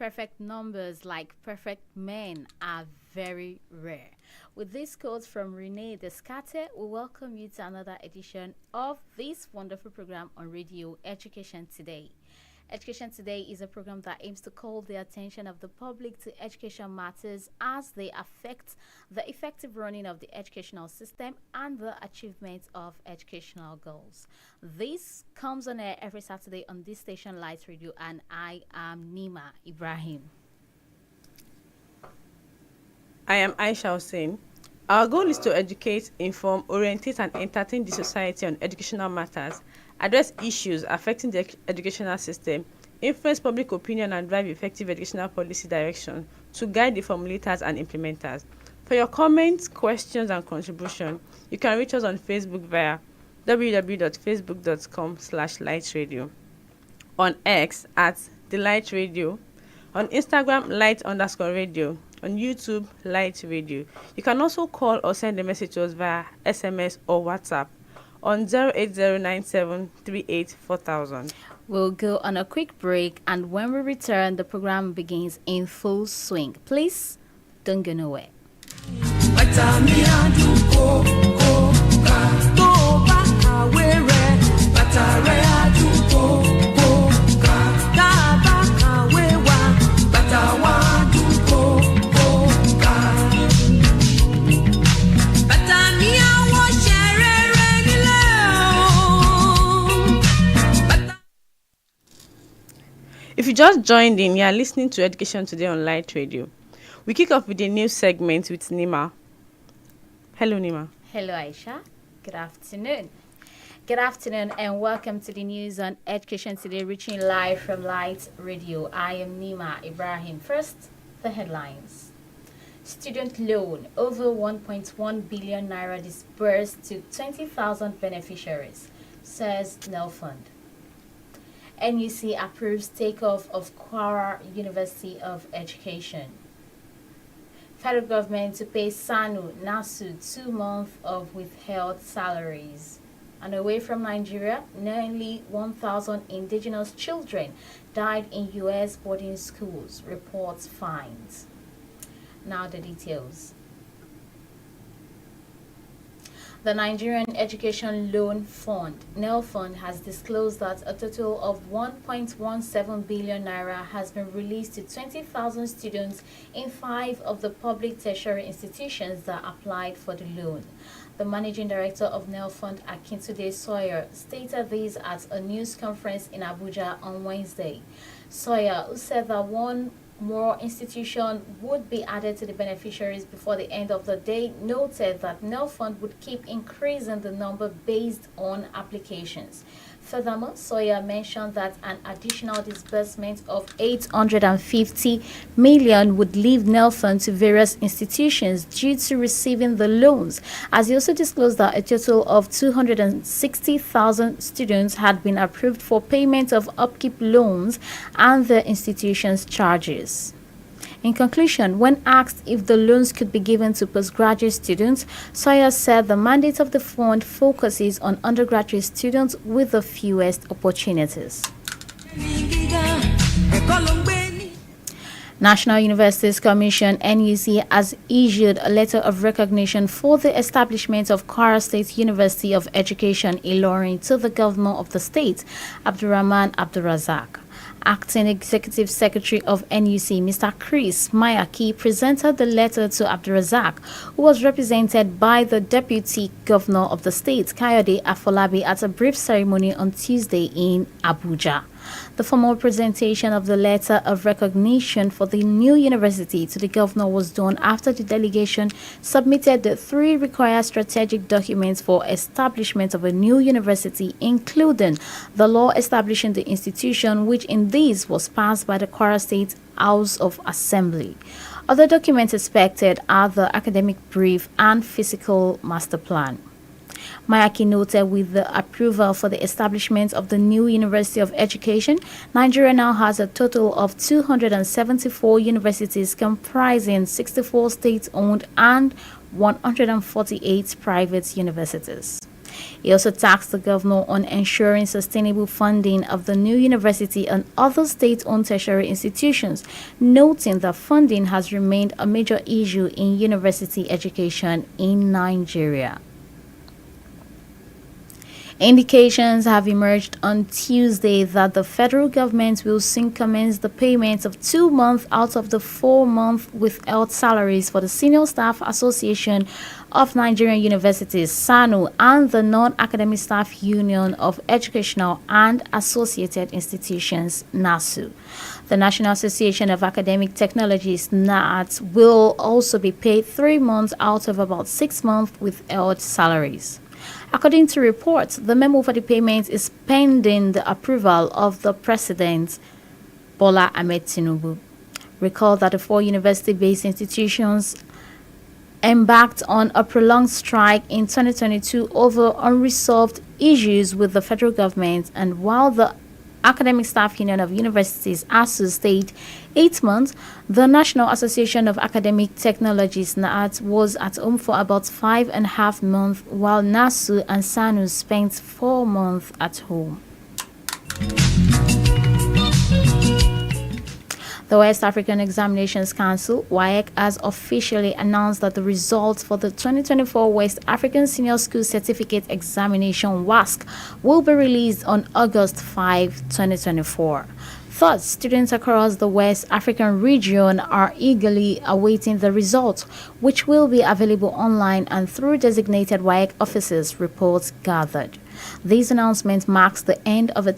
perfect numbers like perfect men are very rare. With this quote from Renee Descartes, we welcome you to another edition of this wonderful program on radio, Education Today. Education Today is a program that aims to call the attention of the public to education matters as they affect the effective running of the educational system and the achievement of educational goals. This comes on air every Saturday on this station, Light Radio, and I am Nima Ibrahim. I am Aisha Hussein. Our goal is to educate, inform, orientate, and entertain the society on educational matters, address issues affecting the educational system, influence public opinion, and drive effective educational policy direction to guide the formulators and implementers. For your comments, questions, and contribution, you can reach us on Facebook via www.facebook.com/lightradio, on X at The Light Radio, on Instagram light_radio, on YouTube Light Radio. You can also call or send a message to us via SMS or WhatsApp on 08097384000. We'll go on a quick break, and when we return, the program begins in full swing. Please don't go nowhere. If you just joined in, you are listening to Education Today on Light Radio. We kick off with a new segment with Nima. Hello, Nima. Hello, Aisha. Good afternoon. Good afternoon and welcome to the news on Education Today, reaching live from Light Radio. I am Nima Ibrahim. First, the headlines. Student loan, over 1.1 billion naira disbursed to 20,000 beneficiaries, says NEL Fund. NUC approves takeoff of Kwara University of Education. Federal government to pay SANU, NASU 2 months of withheld salaries. And away from Nigeria, nearly 1,000 indigenous children died in U.S. boarding schools, reports finds. Now the details. The Nigerian Education Loan Fund, NEL Fund, has disclosed that a total of 1.17 billion naira has been released to 20,000 students in 5 of the public tertiary institutions that applied for the loan. The managing director of NEL Fund, Akintunde Sawyer, stated this at a news conference in Abuja on Wednesday. Sawyer, who said that one more institution would be added to the beneficiaries before the end of the day, noted that NEL Fund would keep increasing the number based on applications. Furthermore, Sawyer mentioned that an additional disbursement of 850 million would leave NEL Fund to various institutions due to receiving the loans, as he also disclosed that a total of 260,000 students had been approved for payment of upkeep loans and the institution's charges. In conclusion, when asked if the loans could be given to postgraduate students, Sawyer said the mandate of the fund focuses on undergraduate students with the fewest opportunities. National Universities Commission (NUC) has issued a letter of recognition for the establishment of Kwara State University of Education, Ilorin, to the governor of the state, Abdurrahman Abdulrazak. Acting Executive Secretary of NUC, Mr. Chris Mayaki, presented the letter to Abdulrazak, who was represented by the Deputy Governor of the state, Kayode Afolabi, at a brief ceremony on Tuesday in Abuja. The formal presentation of the letter of recognition for the new university to the governor was done after the delegation submitted the 3 required strategic documents for establishment of a new university, including the law establishing the institution, which in this was passed by the Kwara State House of Assembly. Other documents expected are the academic brief and physical master plan. Mayaki noted with the approval for the establishment of the new University of Education, Nigeria now has a total of 274 universities comprising 64 state-owned and 148 private universities. He also tasked the governor on ensuring sustainable funding of the new university and other state-owned tertiary institutions, noting that funding has remained a major issue in university education in Nigeria. Indications have emerged on Tuesday that the federal government will soon commence the payment of 2 months out of the 4 month withheld salaries for the Senior Staff Association of Nigerian Universities (SANU) and the Non-Academic Staff Union of Educational and Associated Institutions (NASU). The National Association of Academic Technologists (NAT) will also be paid 3 months out of about 6 months withheld salaries. According to reports, the memo for the payment is pending the approval of the President, Bola Ahmed Tinubu. Recall that the four university-based institutions embarked on a prolonged strike in 2022 over unresolved issues with the federal government, and while the Academic Staff Union of Universities (ASU) stayed 8 months, the National Association of Academic Technologists (NAAT) was at home for about 5.5 months, while NASU and SANU spent 4 months at home. The West African Examinations Council (WAEC) has officially announced that the results for the 2024 West African Senior School Certificate Examination (WASC) will be released on August 5, 2024. Thus, students across the West African region are eagerly awaiting the results, which will be available online and through designated WAEC offices, reports gathered. This announcement marks the end of a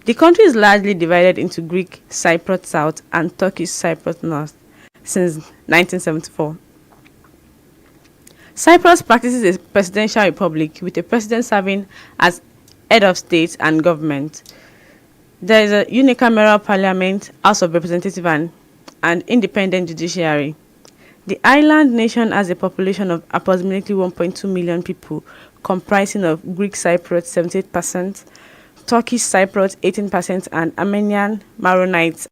The country is largely divided into Greek Cypriot South and Turkish Cypriot North since 1974. Cyprus practices a presidential republic with a president serving as head of state and government. There is a unicameral parliament, House of Representatives, and independent judiciary. The island nation has a population of approximately 1.2 million people, comprising of Greek Cypriot 78%, Turkish Cypriot 18%, and Armenian Maronites.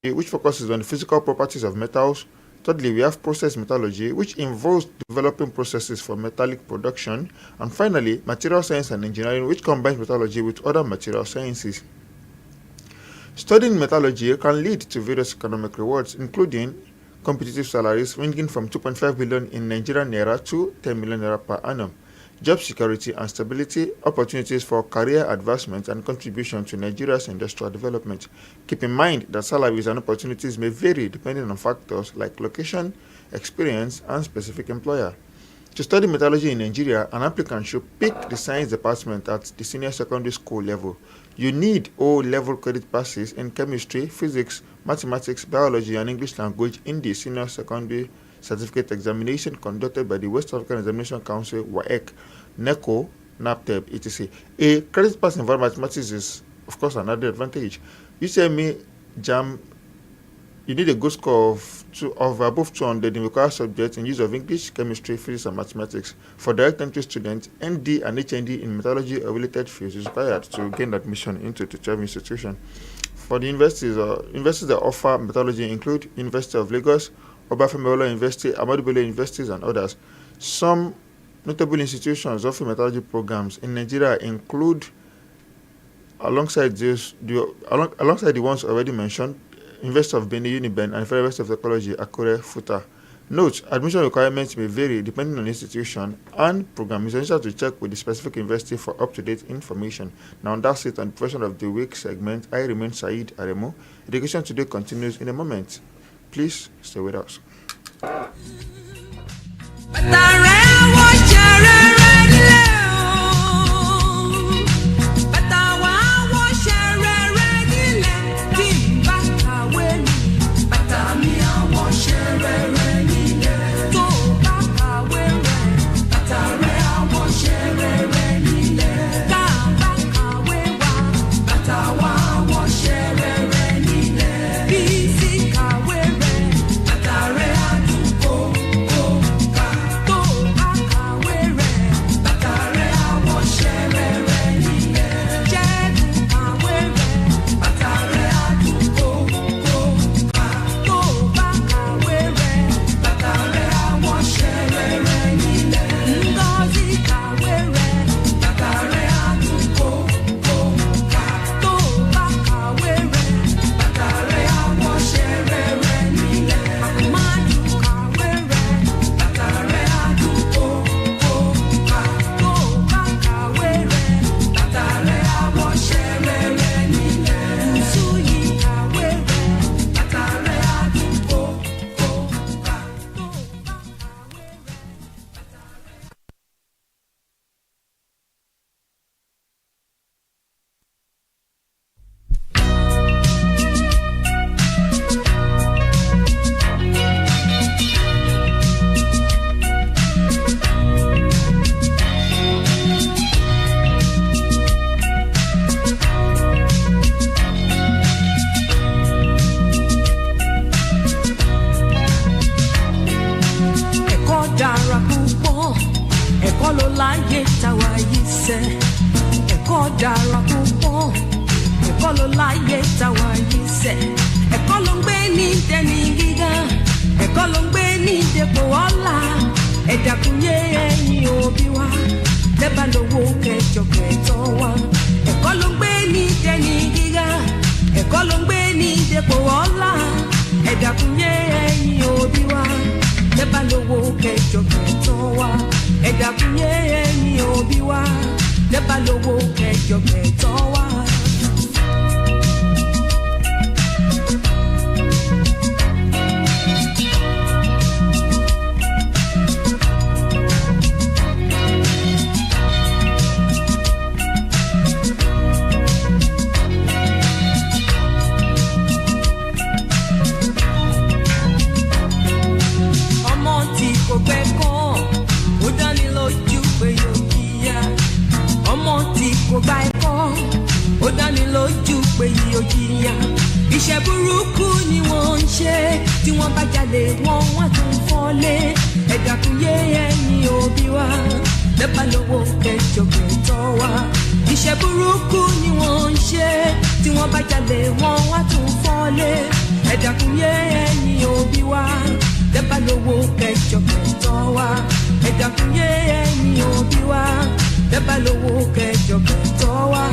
which focuses on the physical properties of metals, Thirdly, we have process metallurgy, which involves developing processes for metallic production. And finally, material science and engineering, which combines metallurgy with other material sciences. Studying metallurgy can lead to various economic rewards, including competitive salaries ranging from 2.5 billion in Nigerian naira to 10 million naira per annum, job security and stability, opportunities for career advancement and contribution to Nigeria's industrial development. Keep in mind that salaries and opportunities may vary depending on factors like location, experience, and specific employer. To study metallurgy in Nigeria, an applicant should pick the science department at the senior secondary school level. You need O-level credit passes in chemistry, physics, mathematics, biology, and English language in the senior secondary certificate examination conducted by the West African Examination Council, WAEC, NECO, NAPTEB, etc. A credit pass in mathematics is, of course, another advantage. UTME JAM, you need a good score of above 200 in required subjects in use of English, chemistry, physics, and mathematics. For direct entry students, ND and HND in metallurgy or related fields is required to gain admission into the 12 institution. For the universities that offer metallurgy include University of Lagos, Obafemi Awolowo University, Ahmadu Bello Universities, and others. Some notable institutions offering metallurgy programs in Nigeria include, alongside the ones already mentioned, University of Benin, Uniben, and Federal University of Technology, Akure, Futa. Note, admission requirements may vary depending on institution and program. It's essential to check with the specific university for up-to-date information. Now, that's it on the Profession of the Week segment. I remain Saeed Aremu. Education Today continues in a moment. Please stay with us. tẹ́ bá lówó kẹjọ kẹtọ́ wá ẹ̀dá kún yé ẹ̀yìn òbí wá tẹ́ bá lówó kẹjọ kẹtọ́ wá.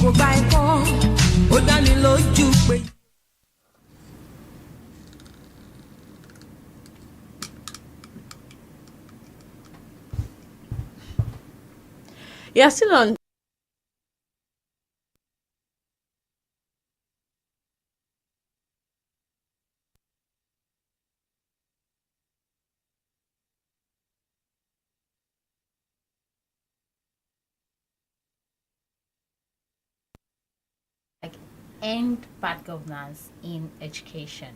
kò gba ẹ̀kọ́ ó dáni lójú pé. You are still on Like, end bad governance in education.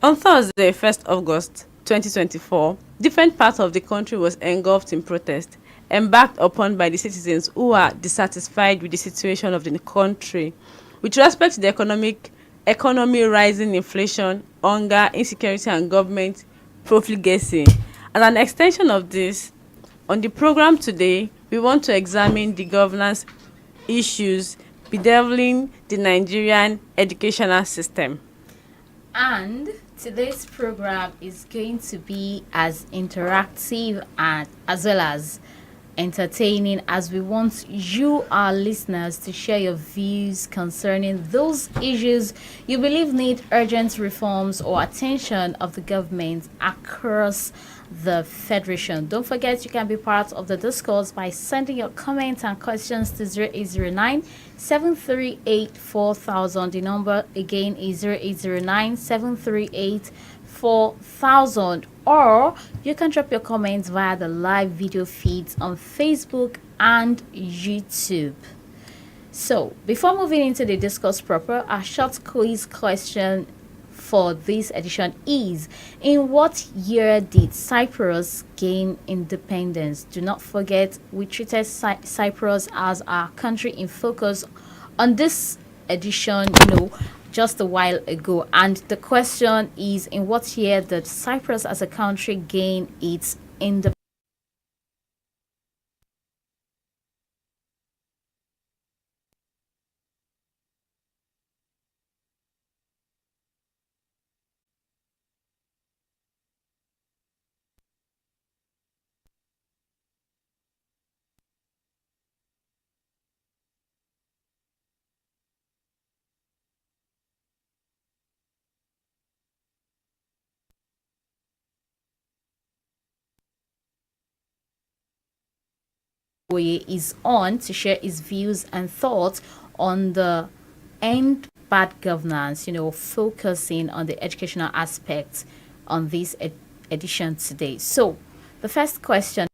On Thursday, 1st August 2024, different parts of the country was engulfed in protest, embarked upon by the citizens who are dissatisfied with the situation of the country. With respect to the economy, rising inflation, hunger, insecurity, and government profligacy. As an extension of this, on the program today, we want to examine the governance issues bedeviling the Nigerian educational system. And today's program is going to be as interactive and as well as entertaining, as we want you, our listeners, to share your views concerning those issues you believe need urgent reforms or attention of the government across the Federation. Don't forget, you can be part of the discourse by sending your comments and questions to 0809 738 4000. The number again is 0809 738 4000. Or you can drop your comments via the live video feeds on Facebook and YouTube. So, before moving into the discourse proper, our short quiz question for this edition is: in what year did Cyprus gain independence? Do not forget, we treated Cyprus as our country in focus on this edition, just a while ago. And the question is: in what year did Cyprus as a country gain its independence? Is on to share his views and thoughts on the end bad governance, focusing on the educational aspects on this edition today. So, the first question.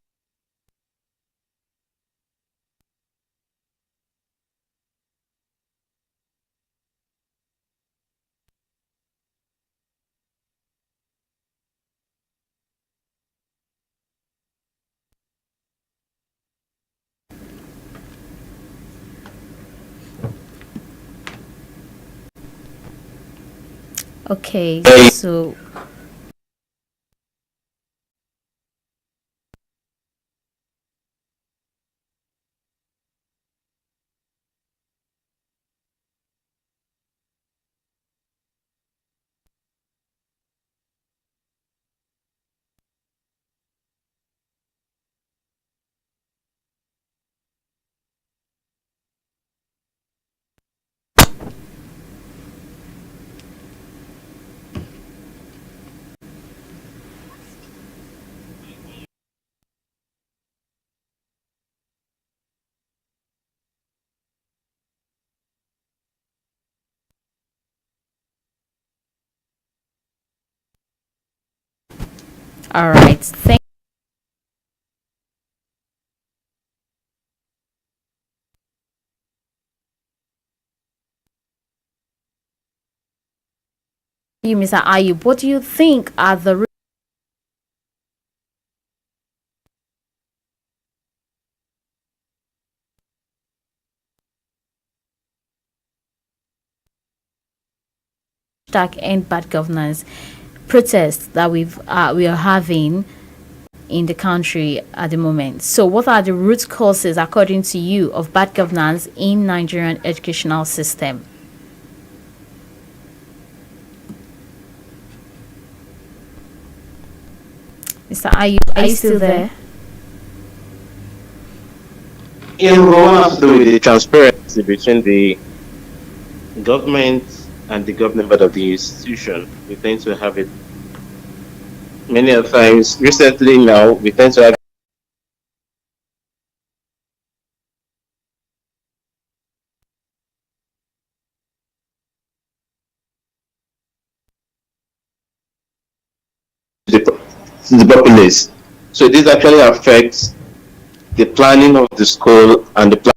Okay, so all right. Thank you, Mr. Ayub. What do you think are the end bad governance protests that we are having in the country at the moment? So, what are the root causes, according to you, of bad governance in Nigerian educational system? Mr. Ayub, are you still there? Yeah, number one has to do with the transparency between the government and the governing body of the institution. We tend to have it many of times. Recently, now we tend to have the, the populace. So this actually affects the planning of the school and the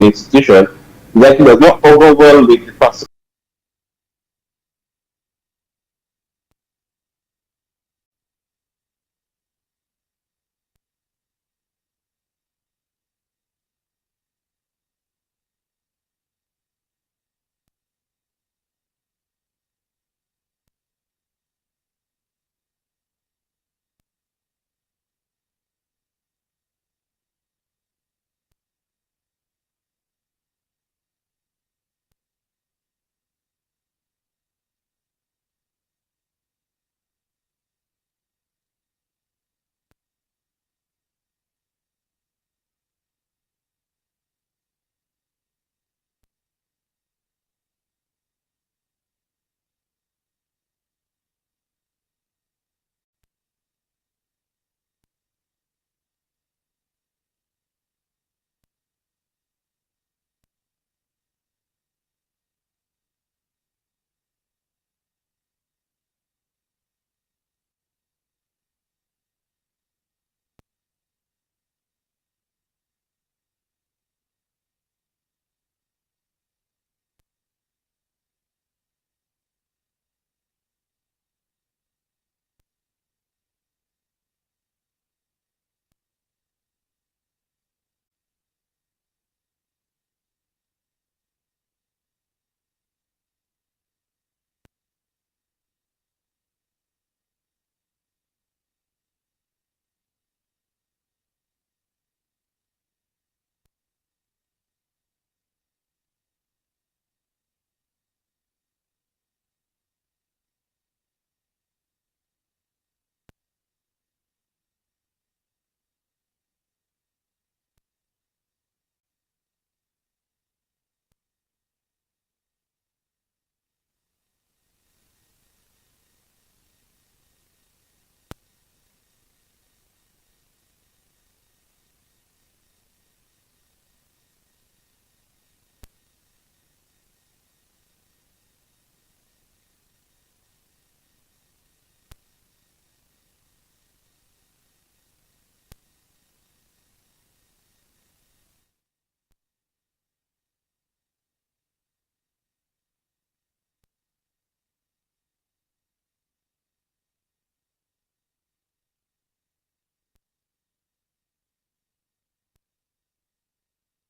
institution that does not overwhelm with the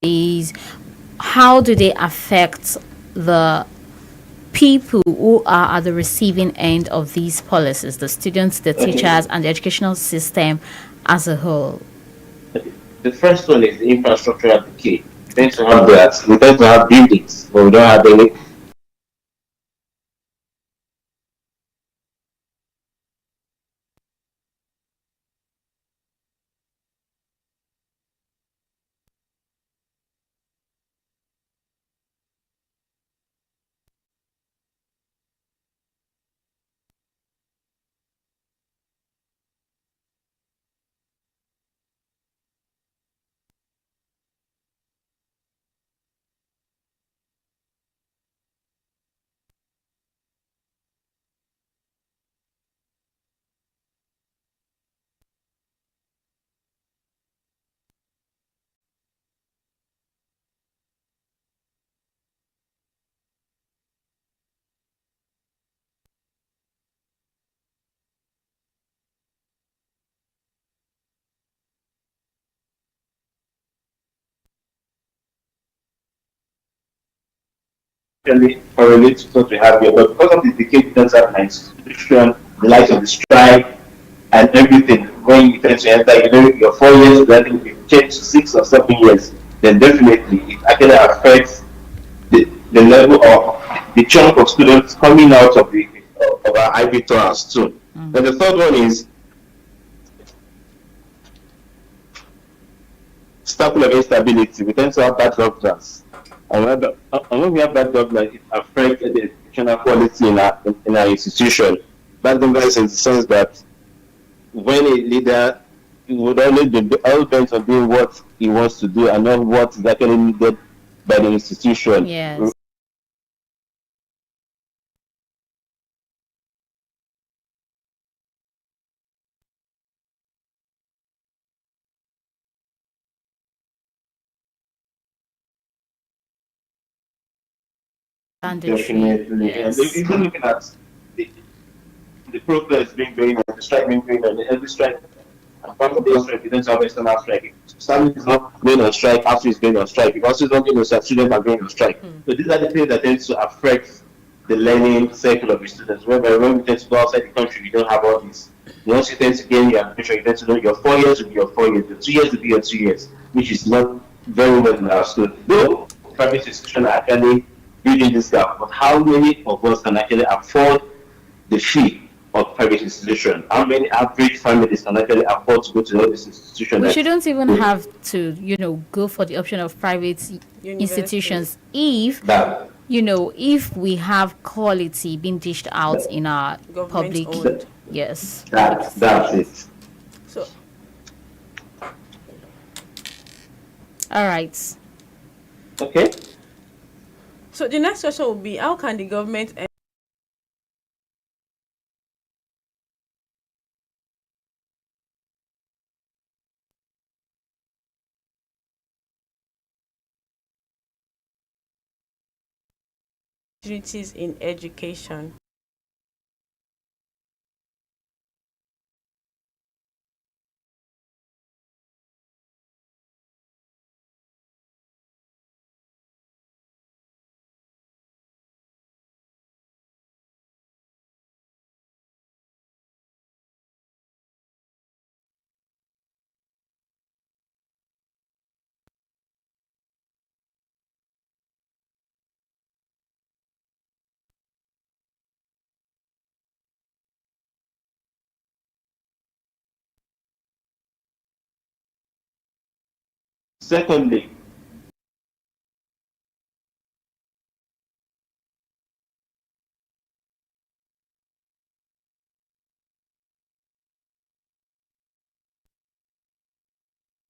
Is how do they affect the people who are at the receiving end of these policies, the students, the okay. teachers, and the educational system as a whole? Okay. The first one is the infrastructure at the key. We tend to Okay. have that. We tend to have buildings, but we don't have any. actually correlate to what we have here. But because of the decay we don't have an institution, the likes of the strike and everything, when you tend to enter, your 4 years, then you change to 6 or 7 years, then definitely it actually affects the level of the chunk of students coming out of our IB class too. Then the third one is circle of instability. We tend to have bad governance. And when we have bad governance, it affects the educational quality in our institution. Bad governance in the sense that when a leader would only be all bent on doing what he wants to do and not what is actually needed by the institution. Yes. Mandatory. Definitely. And Yes. even looking at the, the progress being going on, the strike being going on, every strike, and part of the strike, we don't have external strike. Stanley is not going on strike, after is going on strike. If also is not going on strike, students are going on strike. So these are the things that tend to affect the learning cycle of the students. Whereby when we tend to go outside the country, we don't have all this. Once you tend to gain your admission, you tend to know your 4 years will be your 4 years, your 2 years will be your 2 years, which is not very well understood. Though private institutions are actually bridging this gap, but how many of us can actually afford the fee of private institution? How many average families can actually afford to go to all these institutions? We shouldn't even have to, go for the option of private institutions if, That if we have quality being dished out in our Government public. owned. Yes. that's it. So All right. Okay. So the next question will be, how can the government opportunities in education? Secondly,